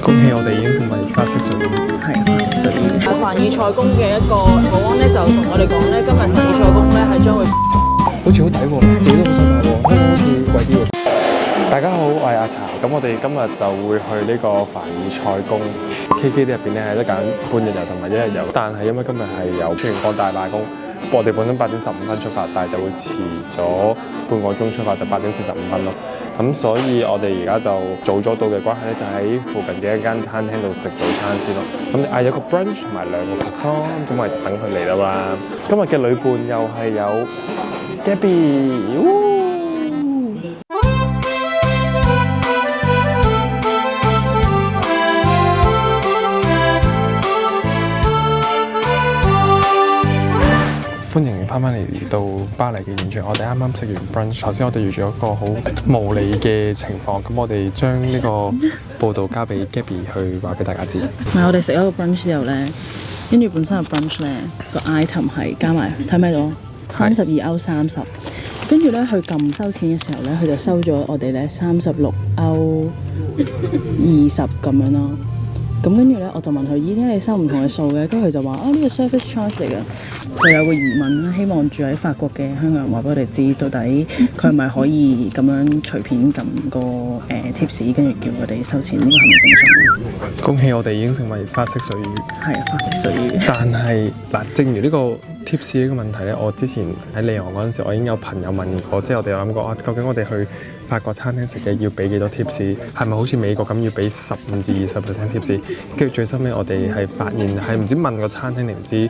恭喜我哋已經成為法式水魚。係法式水魚。凡爾賽宮嘅一個保安咧，就同我哋講咧，今日凡爾賽宮咧係將會好似好抵喎，自己都好想買喎，香港好似貴啲喎。大家好，我係阿茶，咁我哋今日就會去呢個凡爾賽宮 KK 入邊咧，係得揀半日遊同埋一日遊，但係因為今日係有全國大罷工，我哋本身8點15分出發，但係就會遲咗半個鐘出發，就8點45分咯。咁所以我哋而家就早咗到嘅關係咧，就喺附近嘅一間餐廳度食早餐先咯。咁嗌咗個 brunch 同埋2個 croissant，咁我哋就等佢嚟啦。今日嘅旅伴又係有 Gabby。歡迎翻嚟到巴黎嘅現場，我哋啱啱食完 brunch， 頭先我哋遇咗一個好無理嘅情況，咁我哋將呢個報導交俾 Gabby 去話俾大家知。我哋食咗個 brunch 之後咧，跟住本身個 brunch 咧個 item 係加埋睇咩到32歐30，跟住咧佢撳收錢嘅時候咧，佢就收咗我哋咧36歐20咁樣咯。咁跟住咧，我就問佢：咦，點解你收唔同嘅數嘅？跟住佢就話：呢個 service charge 嚟嘅。就有個疑問啦，希望住喺法國嘅香港人話俾我哋知，到底佢係咪可以咁樣隨便撳個tips，跟住叫我哋收錢？呢個係咪正常？恭喜我哋已經成為法式水魚。係法式水魚。但係嗱，正如呢個 tips 呢個問題咧，我之前喺里昂嗰陣時，我已經有朋友問過，即係我哋有諗過啊，究竟我哋去法國餐廳食嘅要俾幾多 tips？ 係咪好似美國咁要俾15至20% tips？ 跟住最收尾我哋係發現係唔知問個餐廳定唔知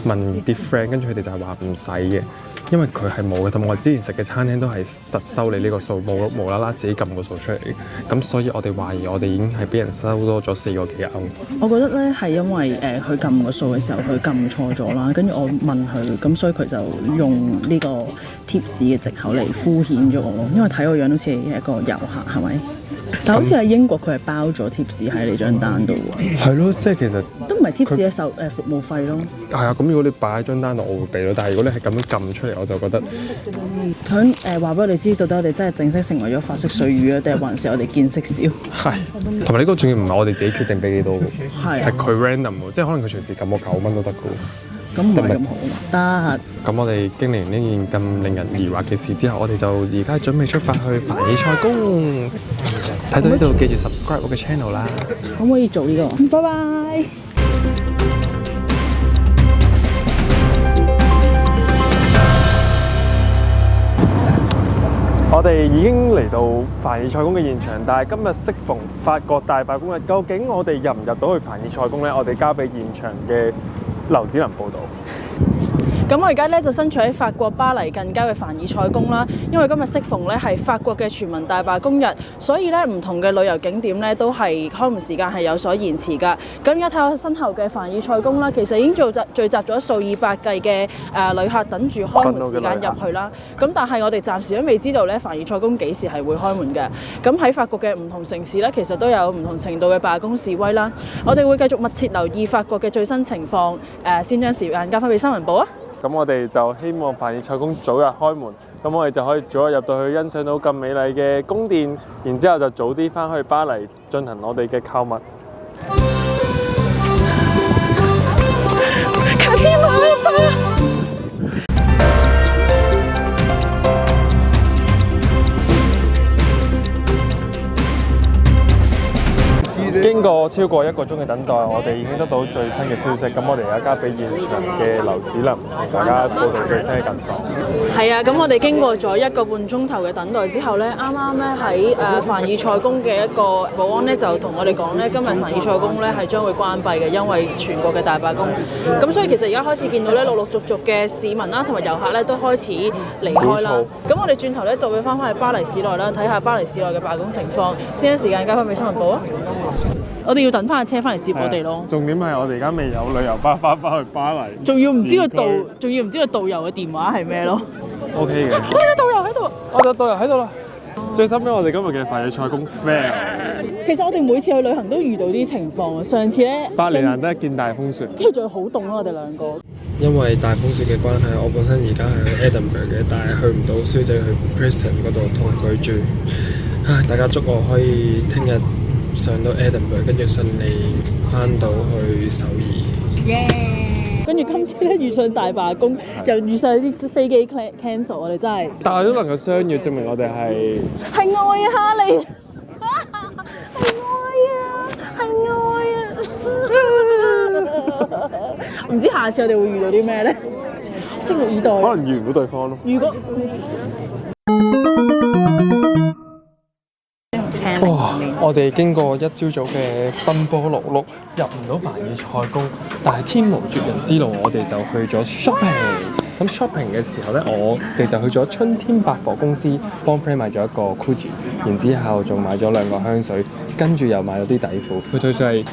問啲 friend， 跟住佢哋就係話唔使嘅，因為佢係冇嘅。同我之前食嘅餐廳都係實收你呢個數，冇無啦啦自己撳個數出嚟。咁所以我哋懷疑我哋已經係俾人收多咗4個幾歐。我覺得咧係因為佢撳個數嘅時候佢撳錯咗啦，跟住我問佢，咁所以佢就用呢個 tips 嘅藉口嚟敷衍咗我咯。因為睇個樣好似係一個遊客係咪？但好似喺英國佢係包咗 tips 喺你張單度喎。係咯，即係其實都唔係 tips 嘅服務費咯。係啊，咁如果你擺喺張單度，我會俾咯。但係如果你係咁樣撳出嚟，我就覺得想話俾我哋知，到底我哋真係正式成為咗法式水魚啊，定係還是我哋見識少？係，同埋呢個仲要唔係我哋自己決定俾幾多嘅，係佢 random 喎，即係可能佢隨時撳我9蚊都得嘅喎。咁唔係咁好嘛？得。咁我哋經歷完呢件咁令人疑惑嘅事之後，我哋就而家準備出發去凡爾賽宮。睇到呢度記住 subscribe 我嘅 channel 啦。可唔可以做呢個？拜拜。我哋已經嚟到凡爾賽宮嘅現場，但係今日適逢法國大罷工日，究竟我哋入唔入到去凡爾賽宮呢？我哋交俾現場嘅劉子能報導。咁我而家咧就身處喺法國巴黎近郊嘅凡爾賽宮啦，因為今日適逢咧係法國嘅全民大罷工日，所以咧唔同嘅旅遊景點咧都係開門時間係有所延遲㗎。咁而家睇我身後嘅凡爾賽宮啦，其實已經聚集咗數以百計嘅旅客等住開門時間入去啦。咁但係我哋暫時都未知道咧凡爾賽宮幾時係會開門嘅。咁喺法國嘅唔同城市咧，其實都有唔同程度嘅罷工示威啦。我哋會繼續密切留意法國嘅最新情況。先將時間交翻俾新聞部啊！咁我哋就希望凡爾賽宮早日開門，咁我哋就可以早日入到去欣賞到咁美麗嘅宮殿，然之後就早啲翻去巴黎進行我哋嘅購物。卡住我經過超過1個鐘嘅等待，我哋已經得到最新嘅消息。咁我哋而家交俾現場嘅劉子能同大家報道最新嘅近況。係啊，咁我哋經過咗1個半鐘頭嘅等待之後咧，啱啱咧喺凡爾賽宮嘅一個保安咧就同我哋講咧，今日凡爾賽宮咧係將會關閉嘅，因為全國嘅大罷工。咁所以其實而家開始見到咧陸陸續續嘅市民啦同埋遊客咧都開始離開啦。咁我哋轉頭咧就會翻去巴黎市內啦，睇下巴黎市內嘅罷工情況。先將時間交翻俾新聞部啊！我哋要等翻架車翻嚟接我哋咯。重點係我哋而家未有旅遊巴翻去巴黎，仲要唔知個導遊嘅電話係咩咯 ？OK 嘅。我有導遊喺度。我有導遊喺度啦。最深尾我哋今日嘅凡爾賽宮 fail。其實我哋每次去旅行都遇到啲情況啊。上次咧，巴黎難得一見大風雪，跟住仲要好凍咯，我哋兩個。因為大風雪嘅關係，我本身而家係去 Edinburgh 嘅，但係去唔到，所以就去 Preston 嗰度同佢住。唉，大家祝我可以聽日上到 Edinburgh，跟住順利翻到去首爾。跟住今次咧遇上大罷工，又遇上啲飛機 cancel， 我哋真係但係都能夠相遇，證明我哋係愛啊，哈利，係愛啊，唔知下次我哋會遇到啲咩咧？拭目以待。可能遇唔到對方咯。如果哇！我哋經過一朝早嘅奔波勞碌，入唔到凡爾賽宮，但係天無絕人之路，我哋就去咗 shopping。咁 shopping 嘅時候咧，我哋就去咗春天百貨公司幫 friend 買咗一個 Gucci， 然之後仲買咗2個香水，跟住又買咗啲底褲。佢退稅係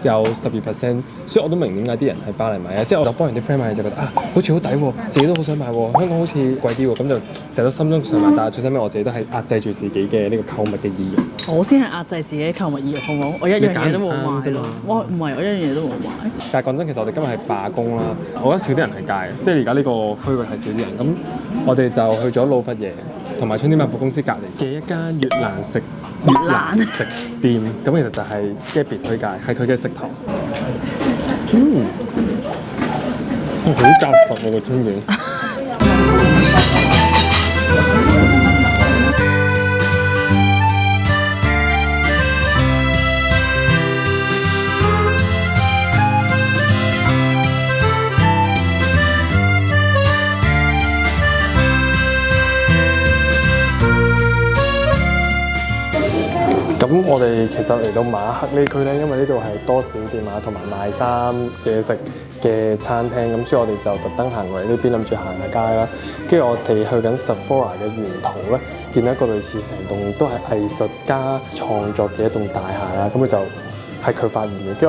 有12%，所以我都明點解啲人喺巴黎買啊！即係我就幫完啲 friend 買就覺得啊，好似好抵喎，自己都好想買喎。香港好似貴啲喎，咁就成日都心中想買，但係最尾我自己都係壓制住自己嘅呢個購物嘅意欲。我先係壓制自己購物意欲，好唔好？我一樣嘢都冇買啫嘛。我唔係，我一樣嘢都冇買。但係講真，其實我哋今日係罷工啦，我覺得少啲人喺街嘅，即係而家呢個區域係少啲人。咁我哋就去咗老佛爺同埋春天百貨公司隔離嘅一間越南食店，咁其實就係 Gabby 推介，係佢嘅食堂。好扎實喎個春卷。咁我哋其實嚟到馬克呢區咧，因為呢度係多小店啊，同埋賣衫嘢食嘅餐廳，咁所以我哋就特登行過嚟呢邊，諗住行下街啦。跟住我哋去緊 Sephora 嘅沿途咧，見到一個類似成棟都係藝術家創作嘅一棟大廈啦。咁佢就係佢發現嘅，跟住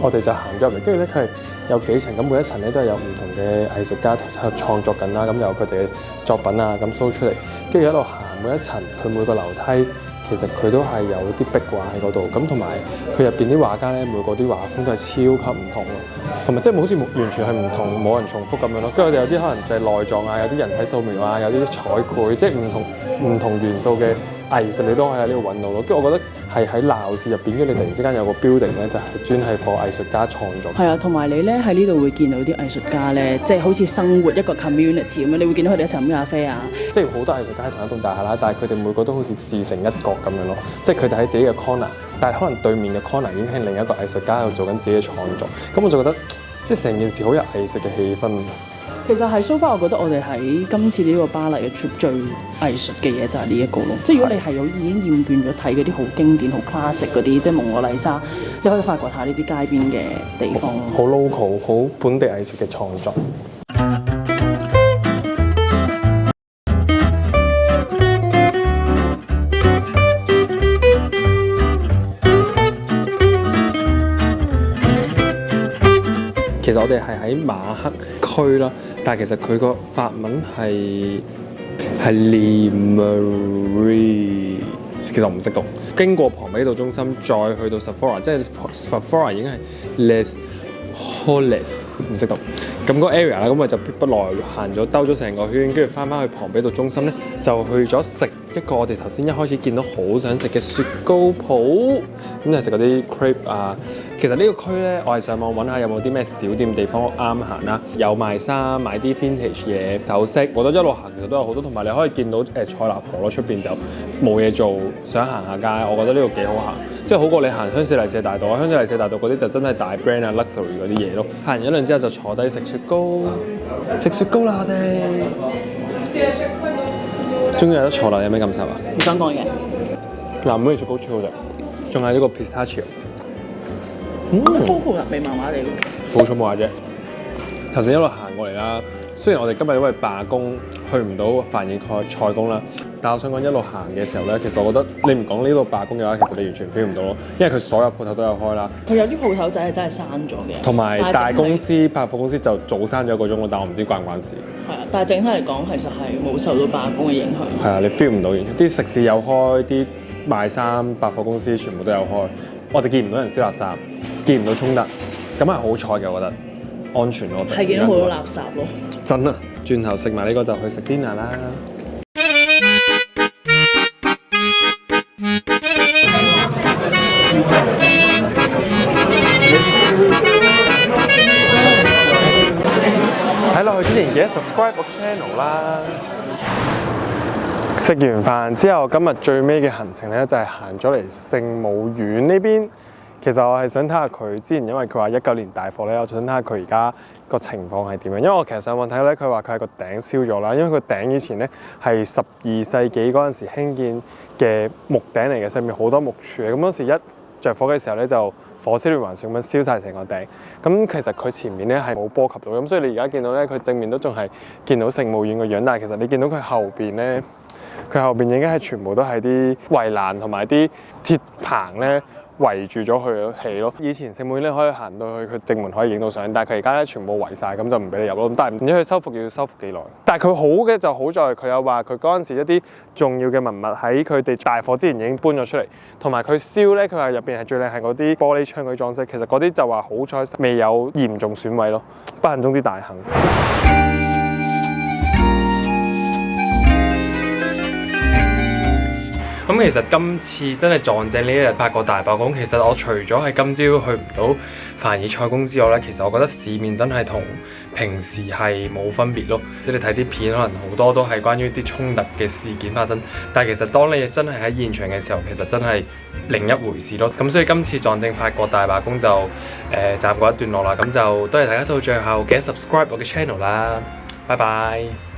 我哋就行咗入嚟。跟住咧佢係有幾層，咁每一層咧都係有唔同嘅藝術家創作緊啦。咁有佢哋嘅作品啊，咁 show 出嚟。跟住一路行每一層，佢每個樓梯。其實佢都係有啲壁畫喺嗰度，咁同埋佢入邊啲畫家咧，每個啲畫風都係超級唔同咯，同埋即係好似完全係唔同，冇人重複咁樣咯。跟住我哋有啲可能就係內臟啊，有啲人體素描啊，有啲彩繪，即係唔同元素嘅藝術，你都可以喺呢度揾到咯。跟住我覺得係喺鬧市入邊，跟住你突然之間有個 building 咧，就係專係 for 藝術家創作。係啊，同埋你咧喺呢度會見到啲藝術家咧，即係好似生活一個 community 咁樣，你會見到佢哋一齊飲咖啡啊。即係好多藝術家喺同一棟大廈啦，但係佢哋每個都好似自成一角咁樣咯。即係佢就喺自己嘅 corner，但係可能對面嘅 corner 已經係另一個藝術家喺度做緊自己嘅創作。咁我就覺得即係成件事好有藝術嘅氣氛。其實係 so far，我覺得我哋喺今次呢個巴黎嘅 trip 最藝術嘅嘢就係呢一個咯。即係如果你係已經厭倦咗睇嗰啲好經典、好 classic 嗰啲，即係蒙娜麗莎，你可以發掘下呢啲街邊嘅地方咯。好 local、好本地藝術嘅創作。其實我哋係喺馬克區啦，但係其實佢個法文係 Limery， 其實我唔識讀。經過龐比道中心，再去到 Sephora， 即係 Sephora 已經係 Les Halles， 唔識讀。咁個 area 啦，咁我就不耐行咗兜咗成個圈，跟住翻去龐比道中心咧，就去咗食一個我哋頭先一開始見到好想食嘅雪糕鋪，咁就食嗰啲 crepe 啊。其實呢個區咧，我係上網揾下有冇啲咩小店地方啱行啦，有賣衫、買啲 vintage 嘢、首飾，我覺得一路行其實都有好多，同埋你可以見到塞納河咯，出邊就冇嘢做，想行下街，我覺得呢度幾好行，即係好過你行香榭麗舍大道啊，香榭麗舍大道嗰啲就真係大 brand 啊、luxury 嗰啲嘢咯。行完一輪之後就坐低食雪糕，食雪糕啦我哋，終於有得坐啦，有咩感受啊？你想講嘢？嗱，唔好雪糕超好食，仲係呢個 pistachio。cocoa 味麻麻地咯，冇錯冇話啫。頭先一路行過嚟啦，雖然我哋今日因為罷工去唔到凡爾賽宮啦，但我想講一路行嘅時候咧，其實我覺得你唔講呢度罷工嘅話，其實你完全 feel 唔到咯，因為佢所有鋪頭都有開啦。佢有啲鋪頭仔係真係閂咗嘅，同埋大公司百貨公司就早閂咗1個鐘咯，但我唔知關唔關事。係啊，但係整體嚟講，其實係冇受到罷工嘅影響。係啊，你 feel 唔到啲食肆有開，啲賣衫百貨公司全部都有開，我哋見唔到人燒垃圾。見唔到衝突，咁係好彩嘅，我覺得安全咯。係見到好多垃圾咯。真啊！轉頭食埋呢個就去食 dinner 啦。記得 subscribe 個 channel 啦。食完飯之後，今日最尾嘅行程咧就係行咗嚟聖母院呢邊。其實我係想睇下佢之前，因為佢話19年大火咧，我想睇下佢而家個情況係點樣。因為我其實上網睇咧，佢話佢係個頂燒咗啦，因為個頂以前咧係12世紀嗰陣時興建嘅木頂嚟嘅，上面好多木柱嘅。咁嗰時一着火嘅時候咧，就火燒連環船咁樣燒晒成個頂。咁其實佢前面咧係冇波及到，咁所以你而家見到咧，佢正面都仲係見到聖母院個樣，但係其實你見到佢後邊咧，佢後邊已經係全部都係啲圍欄同埋啲鐵棚咧。圍住咗佢起咯。以前聖母院咧可以行到去佢正門可以影到相，但係佢而家咧全部圍晒，咁就唔俾你入咯。但係唔知佢修復要修復幾耐。但係佢好嘅就好在佢有話佢嗰陣時一啲重要嘅文物喺佢哋大火之前已經搬咗出嚟，同埋佢燒咧佢話入邊係最靚係嗰啲玻璃窗嗰啲裝飾，其實嗰啲就話好彩未有嚴重損毀咯，不幸中之大幸。咁其實今次真係撞正呢一日法國大罷工，其實我除咗係今朝去唔到凡爾賽宮之外咧，其實我覺得市面真係同平時係冇分別咯。即係你睇啲片，可能好多都係關於啲衝突嘅事件發生，但係其實當你真係喺現場嘅時候，其實真係另一回事咯。咁所以今次撞正法國大罷工就暫告一段落啦。咁就多謝大家到最後記得 subscribe 我嘅 channel 啦，拜拜。